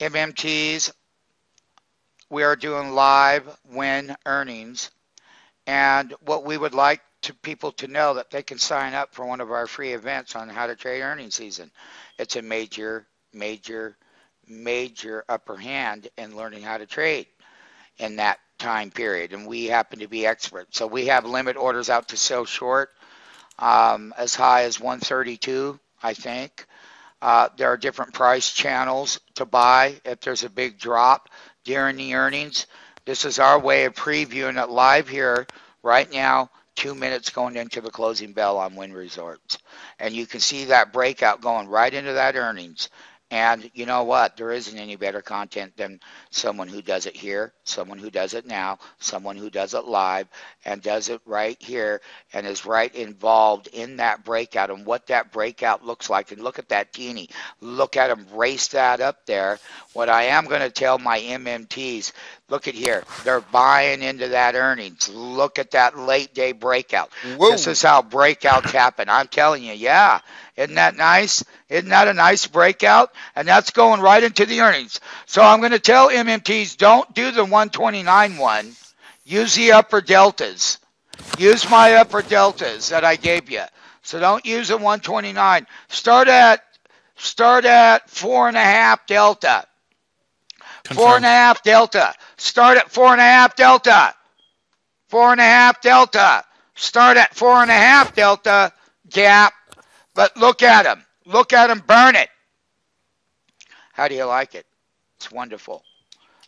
MMTs, we are doing live Wynn earnings. And what we would like to people to know that they can sign up for one of our free events on how to trade earnings season. It's a major, major, major upper hand in learning how to trade in that time period. And we happen to be experts. So we have limit orders out to sell short as high as 132, I think. There are different price channels to buy if there's a big drop during the earnings. This is our way of previewing it live here right now, 2 minutes going into the closing bell on Wynn Resorts. And you can see that breakout going right into that earnings. And you know what? There isn't any better content than someone who does it here, someone who does it now, someone who does it live and does it right here and is right involved in that breakout and what that breakout looks like. And look at that teeny. Look at them race that up there. What I am going to tell my MMTs, look at here. They're buying into that earnings. Look at that late day breakout. Whoa. This is how breakouts happen. I'm telling you, yeah. Isn't that nice? Isn't that a nice breakout? And that's going right into the earnings. So I'm going to tell MMTs, don't do the 129 one. Use the upper deltas. Use my upper deltas that I gave you. So don't use a 129. Start at 4.5 delta. Confirm. 4.5 delta. Start at 4.5 delta. 4.5 delta. Start at 4.5 delta gap. But look at them. Look at them burn it. How do you like it? It's wonderful.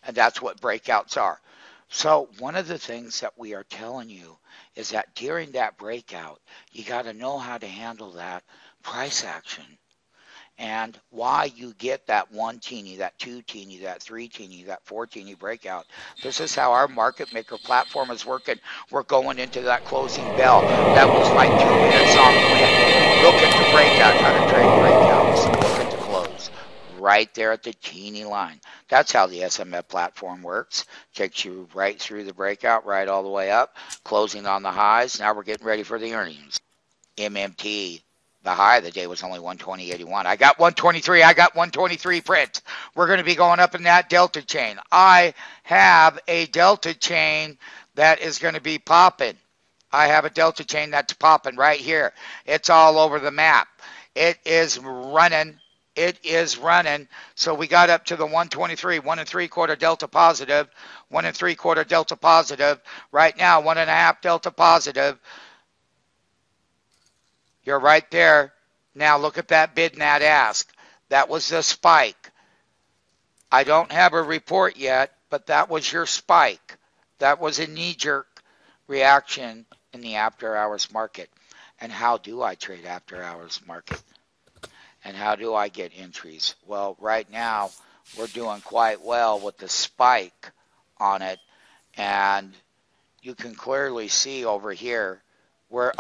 And that's what breakouts are. So one of the things that we are telling you is that during that breakout, you got to know how to handle that price action. And why you get that 1 teeny, that 2 teeny, that 3 teeny, that 4 teeny breakout. This is how our market maker platform is working. We're going into that closing bell. That was like 2 minutes on Wynn. Look at the breakout, how to trade breakouts. Look at the close. Right there at the teeny line. That's how the SMF platform works. Takes you right through the breakout, right all the way up, closing on the highs. Now we're getting ready for the earnings. MMT. The high of the day was only 120.81. I got 123. I got 123 print. We're going to be going up in that delta chain. I have a delta chain that is going to be popping. I have a delta chain that's popping right here. It's all over the map. It is running. It is running. So we got up to the 123, 1 3/4 delta positive, 1 3/4 delta positive. Right now, 1.5 delta positive. You're right there. Now look at that bid and that ask. That was the spike. I don't have a report yet, but that was your spike. That was a knee-jerk reaction in the after-hours market. And how do I trade after-hours market? And how do I get entries? Well, right now, we're doing quite well with the spike on it. And you can clearly see over here where,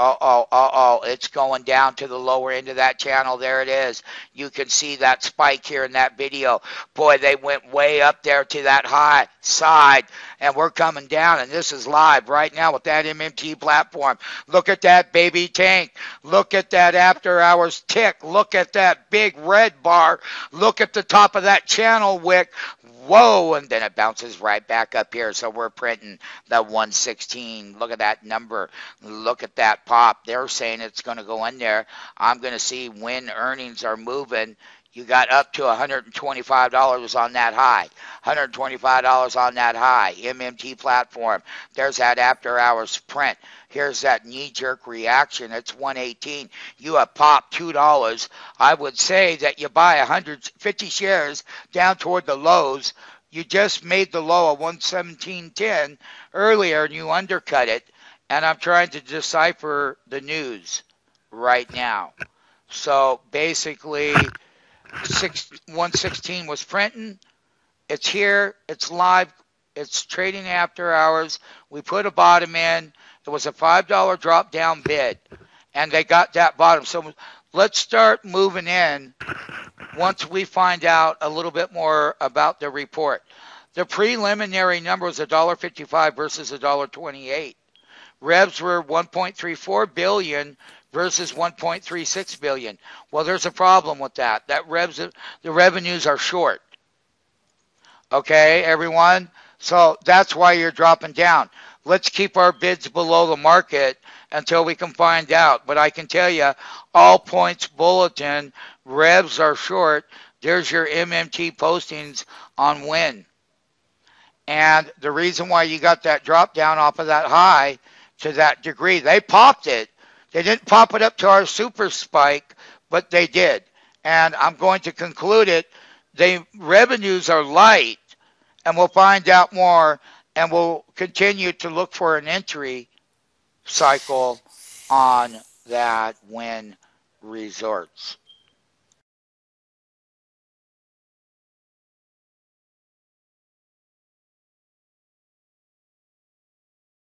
it's going down to the lower end of that channel. There it is. You can see that spike here in that video. Boy, they went way up there to that high side, and we're coming down, and this is live right now with that MMT platform. Look at that baby tank. Look at that after hours tick. Look at that big red bar. Look at the top of that channel wick. Whoa, and then it bounces right back up here. So we're printing the 116. Look at that number. Look at that pop. They're saying it's going to go in there. I'm going to see when earnings are moving. You got up to $125 on that high. $125 on that high. MMT platform. There's that after hours print. Here's that knee-jerk reaction. It's 118. You have popped $2. I would say that you buy 150 shares down toward the lows. You just made the low of 117.10 earlier, and you undercut it. And I'm trying to decipher the news right now. So basically, 116 was printing. It's here. It's live. It's trading after hours. We put a bottom in. It was a $5 drop down bid, and they got that bottom. So let's start moving in once we find out a little bit more about the report. The preliminary number was $1.55 versus $1.28. Revs were 1.34 billion versus 1.36 billion. Well, there's a problem with that. The revenues are short. Okay, everyone? So that's why you're dropping down. Let's keep our bids below the market until we can find out. But I can tell you, all points bulletin, revs are short. There's your MMT postings on Wynn. And the reason why you got that drop down off of that high to that degree, they popped it. They didn't pop it up to our super spike, but they did. And I'm going to conclude it. The revenues are light, and we'll find out more, and we'll continue to look for an entry cycle on that Wynn Resorts.